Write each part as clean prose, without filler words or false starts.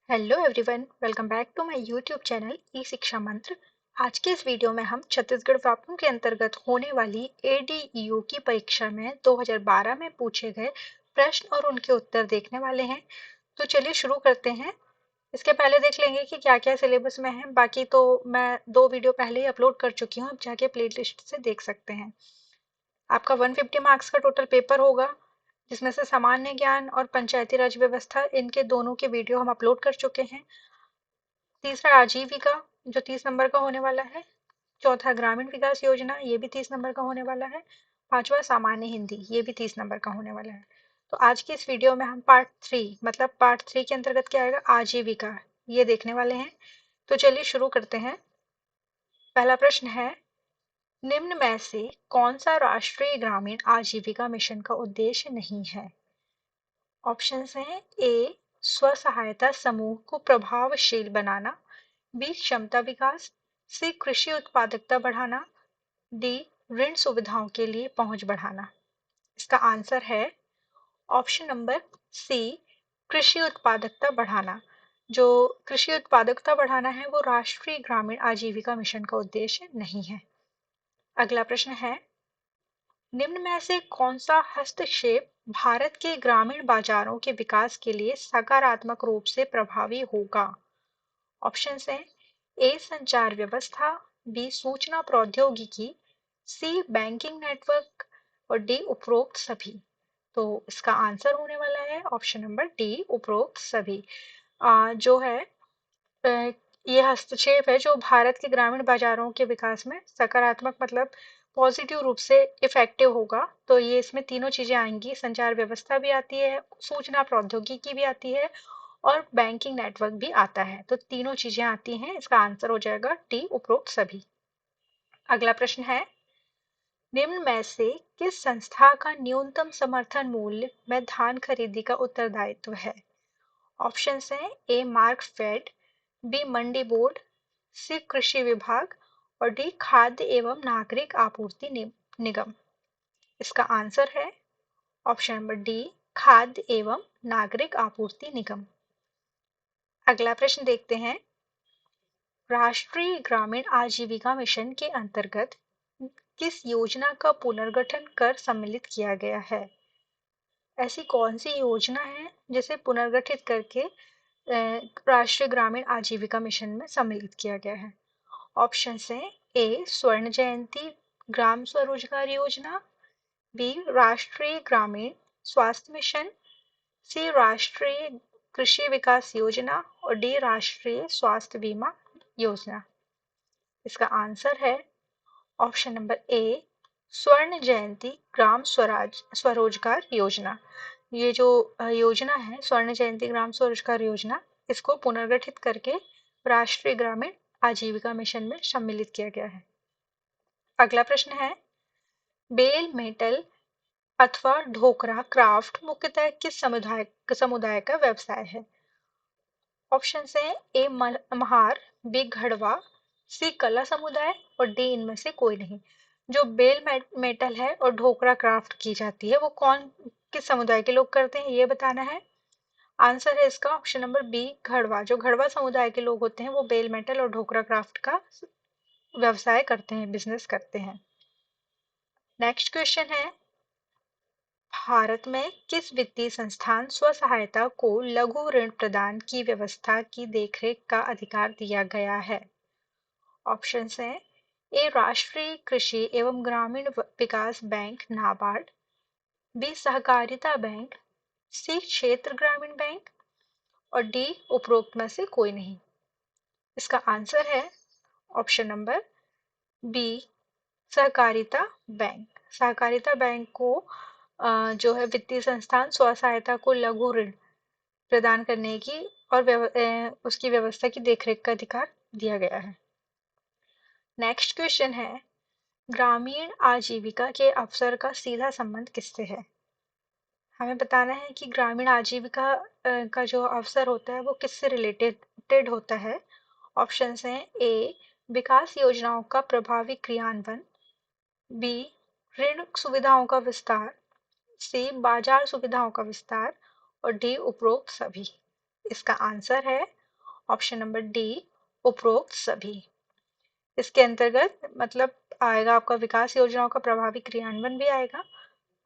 Hello everyone, welcome back to my YouTube channel E Shiksha Mantra. आज के इस वीडियो में हम छत्तीसगढ़ व्यापमं के अंतर्गत होने वाली एडीईयू की परीक्षा में 2012 में पूछे गए प्रश्न और उनके उत्तर देखने वाले हैं। तो चलिए शुरू करते हैं। इसके पहले देख लेंगे कि क्या क्या सिलेबस में है। बाकी तो मैं 2 वीडियो पहले ही अपलोड कर चुकी हूँ, आप जाके प्ले लिस्ट से देख सकते हैं। आपका 150 मार्क्स का टोटल पेपर होगा, जिसमें से सामान्य ज्ञान और पंचायती राज व्यवस्था इनके दोनों के वीडियो हम अपलोड कर चुके हैं। तीसरा आजीविका जो 30 नंबर का होने वाला है। चौथा ग्रामीण विकास योजना, ये भी 30 नंबर का होने वाला है। पांचवा सामान्य हिंदी, ये भी 30 नंबर का होने वाला है। तो आज की इस वीडियो में हम पार्ट थ्री के अंतर्गत क्या आएगा, आजीविका, ये देखने वाले हैं। तो चलिए शुरू करते हैं। पहला प्रश्न है, निम्न में से कौन सा राष्ट्रीय ग्रामीण आजीविका मिशन का उद्देश्य नहीं है? ऑप्शंस हैं, ए स्व सहायता समूह को प्रभावशील बनाना, बी क्षमता विकास, सी कृषि उत्पादकता बढ़ाना, डी ऋण सुविधाओं के लिए पहुंच बढ़ाना। इसका आंसर है ऑप्शन नंबर सी, कृषि उत्पादकता बढ़ाना। जो कृषि उत्पादकता बढ़ाना है वो राष्ट्रीय ग्रामीण आजीविका मिशन का उद्देश्य नहीं है। अगला प्रश्न है, निम्न में से कौन सा हस्तक्षेप भारत के ग्रामीण बाजारों के विकास के लिए सकारात्मक रूप से प्रभावी होगा? ऑप्शन है, ए संचार व्यवस्था, बी सूचना प्रौद्योगिकी, सी बैंकिंग नेटवर्क और डी उपरोक्त सभी। तो इसका आंसर होने वाला है ऑप्शन नंबर डी, उपरोक्त सभी। जो है अ, ये हस्तक्षेप है जो भारत के ग्रामीण बाजारों के विकास में सकारात्मक मतलब पॉजिटिव रूप से इफेक्टिव होगा। तो ये इसमें तीनों चीजें आएंगी, संचार व्यवस्था भी आती है, सूचना प्रौद्योगिकी भी आती है और बैंकिंग नेटवर्क भी आता है। तो तीनों चीजें आती हैं, इसका आंसर हो जाएगा डी, उपरोक्त सभी। अगला प्रश्न है, निम्न में से किस संस्था का न्यूनतम समर्थन मूल्य में धान खरीदी का उत्तरदायित्व है? ऑप्शन हैं, ए मार्कफेड, बी मंडी बोर्ड, सी कृषि विभाग और डी खाद्य एवं नागरिक आपूर्ति निगम। इसका आंसर है ऑप्शन नंबर डी, खाद्य एवं नागरिक आपूर्ति निगम। अगला प्रश्न देखते हैं, राष्ट्रीय ग्रामीण आजीविका मिशन के अंतर्गत किस योजना का पुनर्गठन कर सम्मिलित किया गया है? ऐसी कौन सी योजना है जिसे पुनर्गठित करके राष्ट्रीय ग्रामीण आजीविका मिशन में सम्मिलित किया गया है? ऑप्शन हैं, ए स्वर्ण जयंती ग्राम स्वरोजगार योजना, बी राष्ट्रीय ग्रामीण स्वास्थ्य मिशन, सी राष्ट्रीय कृषि विकास योजना और डी राष्ट्रीय स्वास्थ्य बीमा योजना। इसका आंसर है ऑप्शन नंबर ए, स्वर्ण जयंती ग्राम स्वरोजगार योजना। ये जो योजना है स्वर्ण जयंती ग्राम स्वरोजगार योजना, इसको पुनर्गठित करके राष्ट्रीय ग्रामीण आजीविका मिशन में सम्मिलित किया गया है। अगला प्रश्न है, बेल मेटल अथवा ढोकरा क्राफ्ट मुख्यतः किस समुदाय का व्यवसाय है? ऑप्शन है, ए महार, बी घड़वा, सी कला समुदाय और डी इनमें से कोई नहीं। जो बेल मेटल है और ढोकरा क्राफ्ट की जाती है वो कौन किस समुदाय के लोग करते हैं, ये बताना है। आंसर है इसका ऑप्शन नंबर बी, घड़वा। जो घड़वा समुदाय के लोग होते हैं वो बेल मेटल और ढोकरा क्राफ्ट का व्यवसाय करते हैं, बिजनेस करते हैं। नेक्स्ट क्वेश्चन है, भारत में किस वित्तीय संस्थान स्व सहायता को लघु ऋण प्रदान की व्यवस्था की देखरेख का अधिकार दिया गया है? ऑप्शन हैं, ए राष्ट्रीय कृषि एवं ग्रामीण विकास बैंक नाबार्ड, बी सहकारिता बैंक, सी क्षेत्र ग्रामीण बैंक और डी उपरोक्त में से कोई नहीं। इसका आंसर है ऑप्शन नंबर बी, सहकारिता बैंक। सहकारिता बैंक को जो है वित्तीय संस्थान स्व सहायता को लघु ऋण प्रदान करने की और उसकी व्यवस्था की देखरेख का अधिकार दिया गया है। नेक्स्ट क्वेश्चन है, ग्रामीण आजीविका के अवसर का सीधा संबंध किससे है? हमें बताना है कि ग्रामीण आजीविका का जो अवसर होता है वो किससे रिलेटेड होता है। ऑप्शंस हैं, ए विकास योजनाओं का प्रभावी क्रियान्वयन, बी ऋण सुविधाओं का विस्तार, सी बाजार सुविधाओं का विस्तार और डी उपरोक्त सभी। इसका आंसर है ऑप्शन नंबर डी उपरोक्त सभी। इसके अंतर्गत मतलब आएगा आपका विकास योजनाओं का प्रभावी क्रियान्वयन भी आएगा,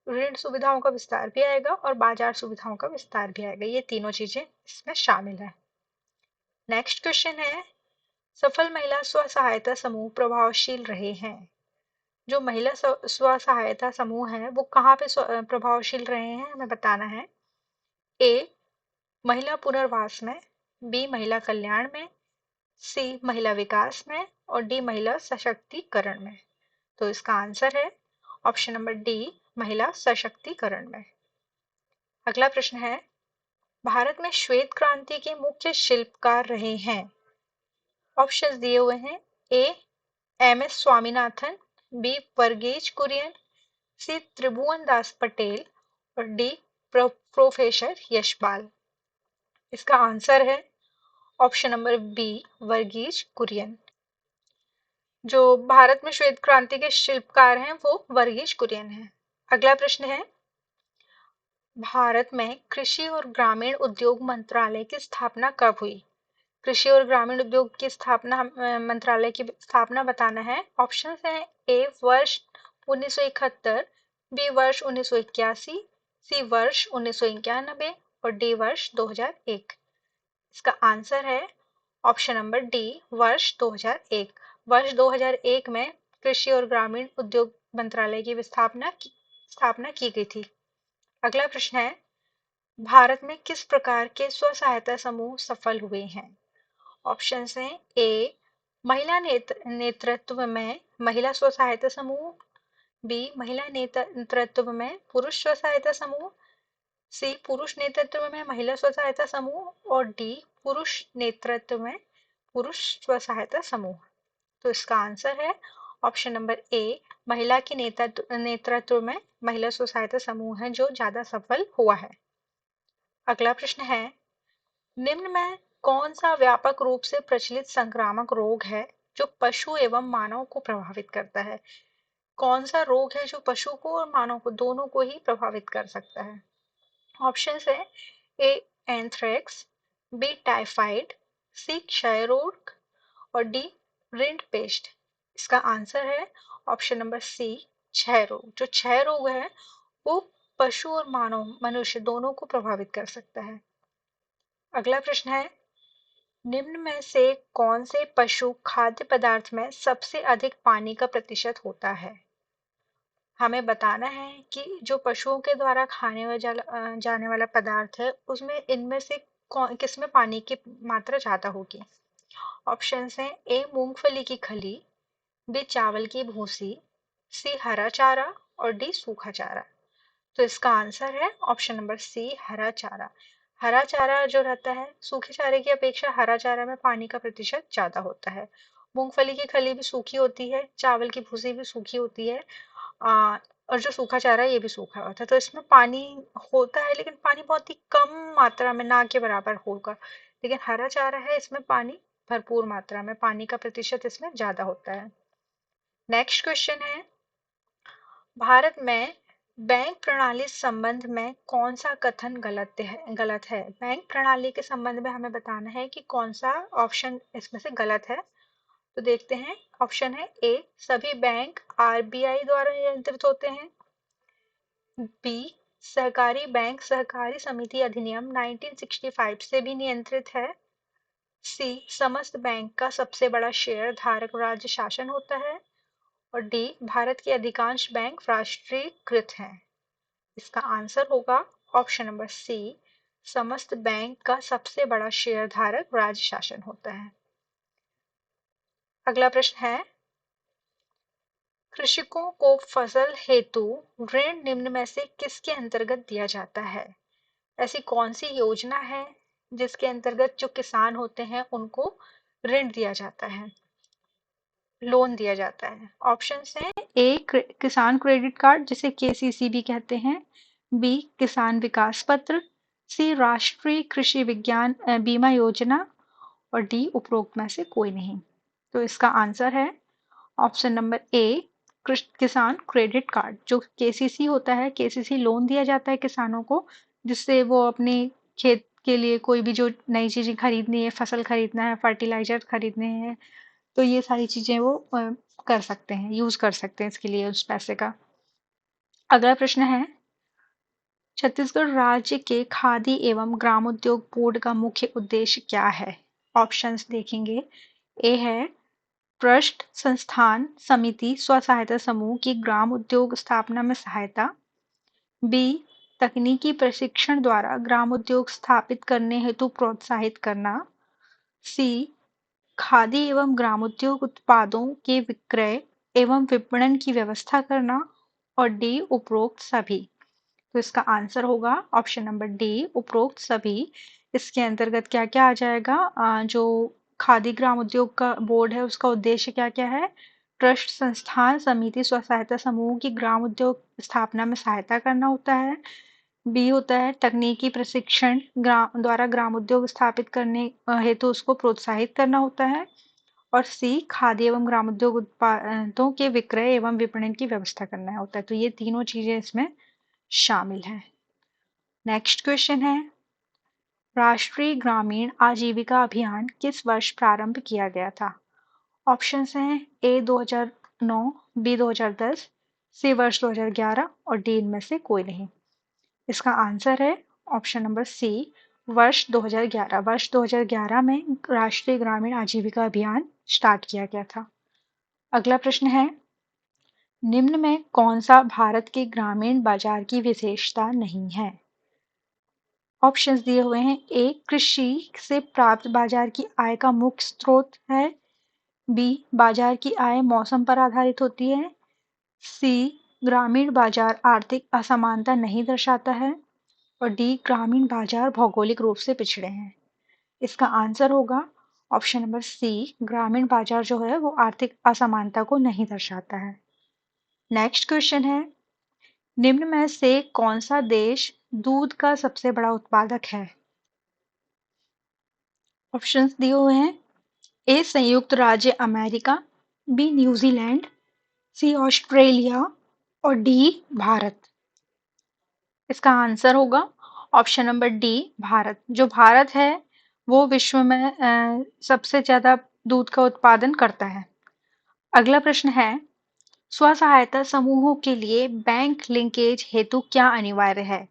ऋण सुविधाओं का विस्तार भी आएगा और बाजार सुविधाओं का विस्तार भी आएगा। ये तीनों चीजें इसमें शामिल है। नेक्स्ट क्वेश्चन है, सफल महिला स्व सहायता समूह प्रभावशील रहे हैं। जो महिला स्व सहायता समूह है वो कहाँ पे प्रभावशील रहे हैं हमें बताना है। ए महिला पुनर्वास में, बी महिला कल्याण में, सी महिला विकास में और डी महिला सशक्तिकरण में। तो इसका आंसर है ऑप्शन नंबर डी महिला सशक्तिकरण में। अगला प्रश्न है, भारत में श्वेत क्रांति के मुख्य शिल्पकार रहे हैं। ऑप्शंस दिए हुए हैं, A M S Swaminathan, B Verghese Kurien, C Tribhuvan Das Patel और डी प्रोफेसर यशपाल। इसका आंसर है option number B Verghese Kurien. जो भारत में श्वेत क्रांति के शिल्पकार हैं वो वर्गीज कुरियन हैं। अगला प्रश्न है, भारत में कृषि और ग्रामीण उद्योग मंत्रालय की स्थापना कब हुई। कृषि और ग्रामीण उद्योग की स्थापना मंत्रालय की स्थापना बताना है। ऑप्शन है, ए वर्ष 1971, बी वर्ष 1981, सी वर्ष 1991 और डी वर्ष 2001। इसका आंसर है ऑप्शन नंबर डी वर्ष 2001। वर्ष 2001 में कृषि और ग्रामीण उद्योग मंत्रालय की स्थापना की गई थी। अगला प्रश्न है, भारत में किस प्रकार के स्व सहायता समूह सफल हुए हैं। ऑप्शन हैं, ए महिला नेतृत्व में महिला स्व सहायता समूह, बी महिला नेतृत्व में पुरुष स्व सहायता समूह, सी पुरुष नेतृत्व में महिला स्व सहायता समूह और डी पुरुष नेतृत्व में पुरुष स्व सहायता समूह। तो इसका आंसर है ऑप्शन नंबर ए महिला के नेतृत्व में महिला स्व सहायता समूह है जो ज्यादा सफल हुआ है। अगला प्रश्न है, निम्न में कौन सा व्यापक रूप से प्रचलित संक्रामक रोग है जो पशु एवं मानव को प्रभावित करता है। कौन सा रोग है जो पशु को और मानव को दोनों को ही प्रभावित कर सकता है। ऑप्शन है, ए एंथ्रेक्स, बी टाइफाइड, सी क्षय रोग और डी रिंड पेस्ट। इसका आंसर है ऑप्शन नंबर सी क्षय रोग। जो क्षय रोग है वो पशु और मानव मनुष्य दोनों को प्रभावित कर सकता है। अगला प्रश्न है, निम्न में से कौन से पशु खाद्य पदार्थ में सबसे अधिक पानी का प्रतिशत होता है। हमें बताना है कि जो पशुओं के द्वारा जाने वाला पदार्थ है उसमें इनमें से किसमें पानी की मात्रा ज्यादा होगी। ऑप्शन हैं, ए मूंगफली की खली, बी चावल की भूसी, सी हरा चारा और डी सूखा चारा। तो इसका आंसर है ऑप्शन नंबर सी हरा चारा। हरा चारा जो रहता है सूखे चारे की अपेक्षा हरा चारा में पानी का प्रतिशत ज्यादा होता है। मूंगफली की खली भी सूखी होती है, चावल की भूसी भी सूखी होती है, और जो सूखा चारा है ये भी सूखा होता है। तो इसमें पानी होता है लेकिन पानी बहुत ही कम मात्रा में, ना के बराबर होगा। लेकिन हरा चारा है इसमें पानी भरपूर मात्रा में, पानी का प्रतिशत इसमें ज्यादा होता है। नेक्स्ट क्वेश्चन है, भारत में बैंक प्रणाली संबंध में कौन सा कथन गलत है। बैंक प्रणाली के संबंध में हमें बताना है कि कौन सा ऑप्शन इसमें से गलत है। तो देखते हैं। ऑप्शन है, ए सभी बैंक आरबीआई द्वारा नियंत्रित होते हैं, बी सहकारी बैंक सहकारी समिति अधिनियम 1965 से भी नियंत्रित है, सी समस्त बैंक का सबसे बड़ा शेयर धारक राज्य शासन होता है और डी भारत के अधिकांश बैंक राष्ट्रीयकृत हैं। इसका आंसर होगा ऑप्शन नंबर सी समस्त बैंक का सबसे बड़ा शेयर धारक राज्य शासन होता है। अगला प्रश्न है, कृषकों को फसल हेतु ऋण निम्न में से किसके अंतर्गत दिया जाता है। ऐसी कौन सी योजना है जिसके अंतर्गत जो किसान होते हैं उनको ऋण दिया जाता है, लोन दिया जाता है। ऑप्शंस हैं, ए किसान क्रेडिट कार्ड जिसे केसीसी भी कहते हैं, बी किसान विकास पत्र, सी राष्ट्रीय कृषि विज्ञान बीमा योजना और डी उपरोक्त में से कोई नहीं। तो इसका आंसर है ऑप्शन नंबर ए किसान क्रेडिट कार्ड। जो केसीसी होता है, केसीसी लोन दिया जाता है किसानों को जिससे वो अपने खेत के लिए कोई भी जो नई चीज़ें खरीदनी है, फसल खरीदना है, फर्टिलाइजर खरीदने हैं, तो ये सारी चीज़ें वो कर सकते हैं, यूज़ कर सकते हैं इसके लिए उस पैसे का। अगला प्रश्न है, छत्तीसगढ़ राज्य के खादी एवं ग्रामोद्योग बोर्ड का मुख्य उद्देश्य क्या है? ऑप्शंस देखेंगे। ए है ट्रस्ट, संस्थान, समिति, स्व सहायता समूह की ग्राम उद्योग स्थापना में सहायता। बी तकनीकी प्रशिक्षण द्वारा ग्राम उद्योग स्थापित करने हेतु प्रोत्साहित करना। सी खादी एवं ग्रामोद्योग उत्पादों के विक्रय एवं विपणन की व्यवस्था करना। और डी उपरोक्त सभी। तो इसका आंसर होगा ऑप्शन नंबर डी उपरोक्त सभी। इसके अंतर्गत क्या क्या आ जाएगा? जो खादी ग्राम उद्योग का बोर्ड है उसका उद्देश्य क्या क्या है? ट्रस्ट, संस्थान, समिति, स्व सहायता समूह की ग्राम उद्योग स्थापना में सहायता करना होता है। बी होता है तकनीकी प्रशिक्षण द्वारा ग्राम उद्योग स्थापित करने हेतु उसको प्रोत्साहित करना होता है। और सी खादी एवं ग्रामोद्योग उत्पादों के विक्रय एवं विपणन की व्यवस्था करना होता है। तो ये तीनों चीजें इसमें शामिल हैं। नेक्स्ट क्वेश्चन है, राष्ट्रीय ग्रामीण आजीविका अभियान किस वर्ष प्रारंभ किया गया था? ऑप्शंस हैं ए 2009, बी 2010, सी वर्ष 2011 और डी इनमें से कोई नहीं। इसका आंसर है ऑप्शन नंबर सी वर्ष 2011। वर्ष 2011 में राष्ट्रीय ग्रामीण आजीविका अभियान स्टार्ट किया गया था। अगला प्रश्न है, निम्न में कौन सा भारत के ग्रामीण बाजार की विशेषता नहीं है? ऑप्शंस दिए हुए हैं। ए कृषि से प्राप्त बाजार की आय का मुख्य स्रोत है। बी बाजार की आय मौसम पर आधारित होती है। सी ग्रामीण बाजार आर्थिक असमानता नहीं दर्शाता है। और डी ग्रामीण बाजार भौगोलिक रूप से पिछड़े हैं। इसका आंसर होगा ऑप्शन नंबर सी ग्रामीण बाजार जो है वो आर्थिक असमानता को नहीं दर्शाता है। नेक्स्ट क्वेश्चन है, निम्न में से कौन सा देश दूध का सबसे बड़ा उत्पादक है? ऑप्शंस दिए हुए हैं। ए संयुक्त राज्य अमेरिका, बी न्यूजीलैंड, सी ऑस्ट्रेलिया और डी भारत। इसका आंसर होगा ऑप्शन नंबर डी भारत। जो भारत है वो विश्व में सबसे ज्यादा दूध का उत्पादन करता है। अगला प्रश्न है, स्व सहायता समूहों के लिए बैंक लिंकेज हेतु क्या अनिवार्य है?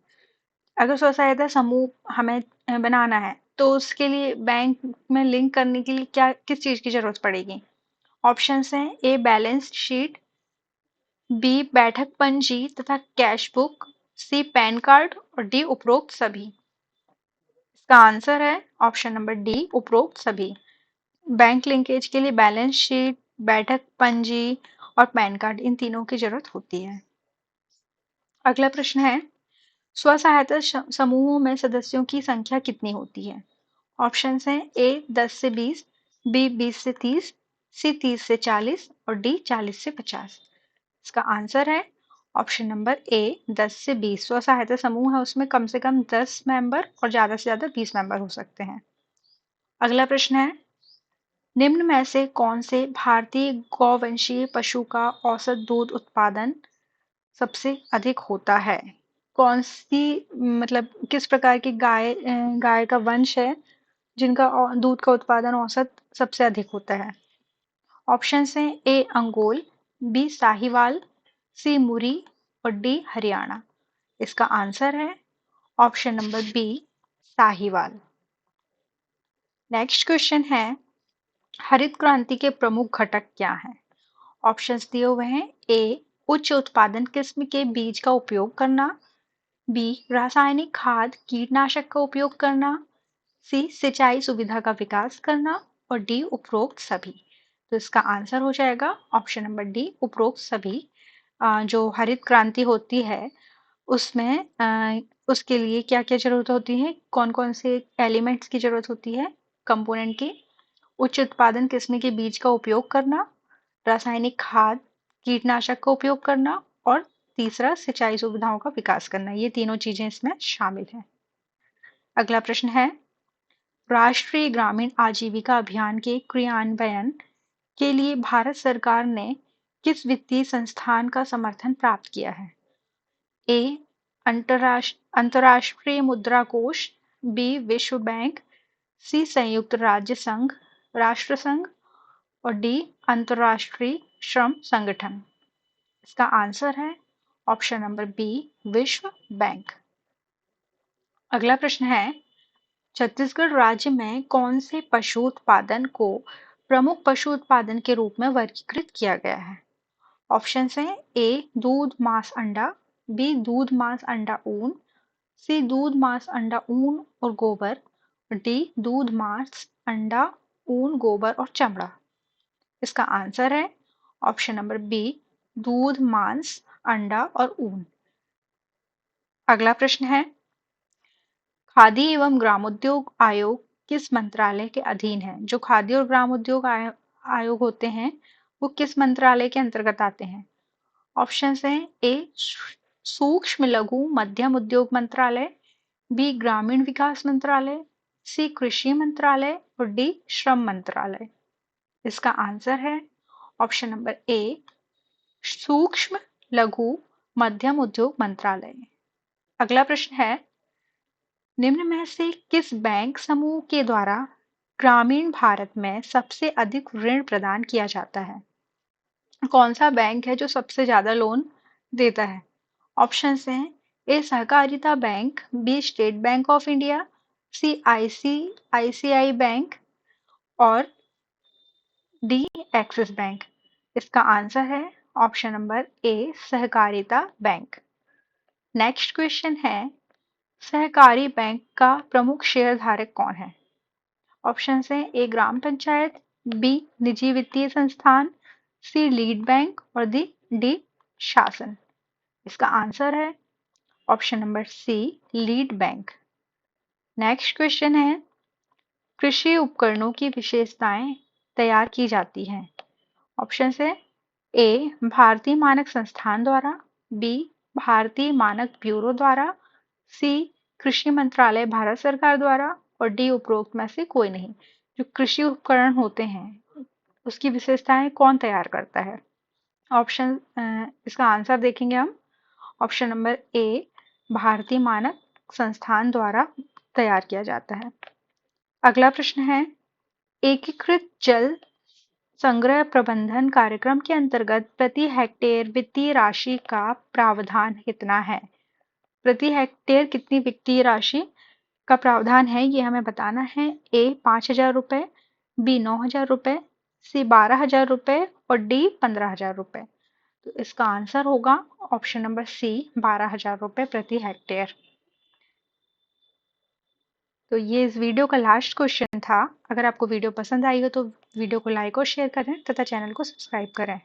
अगर स्व सहायता समूह हमें बनाना है तो उसके लिए बैंक में लिंक करने के लिए क्या किस चीज की जरूरत पड़ेगी? ऑप्शंस हैं ए बैलेंस शीट, बी बैठक पंजी तथा कैश बुक, सी पैन कार्ड और डी उपरोक्त सभी। इसका आंसर है ऑप्शन नंबर डी उपरोक्त सभी। बैंक लिंकेज के लिए बैलेंस शीट, बैठक पंजी और पैन कार्ड इन तीनों की जरूरत होती है। अगला प्रश्न है, स्व सहायता समूहों में सदस्यों की संख्या कितनी होती है? ऑप्शंस हैं ए 10 से 20, बी 20 से 30, सी 30 से 40 और डी 40 से 50। इसका आंसर है ऑप्शन नंबर ए 10 से 20। स्व सहायता समूह है उसमें कम से कम 10 मेंबर और ज्यादा से ज्यादा 20 मेंबर हो सकते हैं। अगला प्रश्न है, निम्न में से कौन से भारतीय गौवंशीय पशु का औसत दूध उत्पादन सबसे अधिक होता है? कौन सी मतलब किस प्रकार की गाय का वंश है जिनका दूध का उत्पादन औसत सबसे अधिक होता है? ऑप्शंस हैं A Ongole, B Sahiwal, C Murrah और डी हरियाणा। इसका आंसर है option number B Sahiwal. Next question है, हरित क्रांति के प्रमुख घटक क्या हैं? ऑप्शंस दिए हुए हैं। ए उच्च उत्पादन किस्म के बीज का उपयोग करना, बी रासायनिक खाद कीटनाशक का उपयोग करना, सी सिंचाई सुविधा का विकास करना और डी उपरोक्त सभी। तो इसका आंसर हो जाएगा ऑप्शन नंबर डी उपरोक्त सभी। जो हरित क्रांति होती है उसमें उसके लिए क्या क्या जरूरत होती है, कौन कौन से एलिमेंट्स की जरूरत होती है कंपोनेंट की? उच्च उत्पादन किस्म के बीज का उपयोग करना, रासायनिक खाद कीटनाशक का उपयोग करना और तीसरा सिंचाई सुविधाओं का विकास करना। ये तीनों चीजें इसमें शामिल हैं। अगला प्रश्न है, राष्ट्रीय ग्रामीण आजीविका अभियान के क्रियान्वयन के लिए भारत सरकार ने किस वित्तीय संस्थान का समर्थन प्राप्त किया है? ए अंतरराष्ट्रीय मुद्रा कोष, बी विश्व बैंक, सी संयुक्त राज्य संघ, राष्ट्र संघ और डी अंतर्राष्ट्रीय श्रम संगठन। इसका आंसर है ऑप्शन नंबर बी विश्व बैंक। अगला प्रश्न है, छत्तीसगढ़ राज्य में कौन से पशु उत्पादन को प्रमुख पशु उत्पादन के रूप में वर्गीकृत किया गया है? ऑप्शन है ए दूध मांस अंडा, बी दूध मांस अंडा ऊन, सी दूध मांस अंडा ऊन और गोबर, डी दूध मांस अंडा ऊन गोबर और चमड़ा। इसका आंसर है ऑप्शन नंबर बी दूध मांस अंडा और ऊन। अगला प्रश्न है, खादी एवं ग्रामोद्योग आयोग किस मंत्रालय के अधीन है? जो खादी और ग्रामोद्योग आयोग होते हैं वो किस मंत्रालय के अंतर्गत आते हैं? ऑप्शन है ए सूक्ष्म लघु मध्यम उद्योग मंत्रालय, बी ग्रामीण विकास मंत्रालय, सी कृषि मंत्रालय और डी श्रम मंत्रालय। इसका आंसर है ऑप्शन नंबर ए सूक्ष्म लघु मध्यम उद्योग मंत्रालय। अगला प्रश्न है, निम्न में से किस बैंक समूह के द्वारा ग्रामीण भारत में सबसे अधिक ऋण प्रदान किया जाता है? कौन सा बैंक है जो सबसे ज्यादा लोन देता है? ऑप्शन हैं ए सहकारिता bank, B state bank of India, C ICICI bank और डी एक्सिस बैंक। इसका आंसर है ऑप्शन नंबर ए सहकारिता बैंक। नेक्स्ट क्वेश्चन है, सहकारी बैंक का प्रमुख शेयरधारक कौन है? ऑप्शन है ए ग्राम पंचायत, बी निजी वित्तीय संस्थान, सी लीड बैंक और डी शासन। इसका आंसर है option number C lead bank. Next question है, कृषि उपकरणों की विशेषताएं तैयार की जाती हैं। ऑप्शन है ए भारतीय मानक संस्थान द्वारा, बी भारतीय मानक ब्यूरो द्वारा, सी कृषि मंत्रालय भारत सरकार द्वारा और डी उपरोक्त में से कोई नहीं। जो कृषि उपकरण होते हैं उसकी विशेषताएं कौन तैयार करता है? ऑप्शन इसका आंसर देखेंगे हम। ऑप्शन नंबर ए भारतीय मानक संस्थान द्वारा तैयार किया जाता है। अगला प्रश्न है, एकीकृत जल संग्रह प्रबंधन कार्यक्रम के अंतर्गत प्रति हेक्टेयर वित्तीय राशि का प्रावधान कितना है? प्रति हेक्टेयर कितनी वित्तीय राशि का प्रावधान है ये हमें बताना है। ए 5,000 रुपए, बी 9,000 रुपए, सी 12,000 रुपए और डी 15,000 रुपए। तो इसका आंसर होगा ऑप्शन नंबर सी 12,000 रुपए प्रति हेक्टेयर। तो ये इस वीडियो का लास्ट क्वेश्चन था। अगर आपको वीडियो पसंद आई हो तो वीडियो को लाइक और शेयर करें तथा चैनल को सब्सक्राइब करें।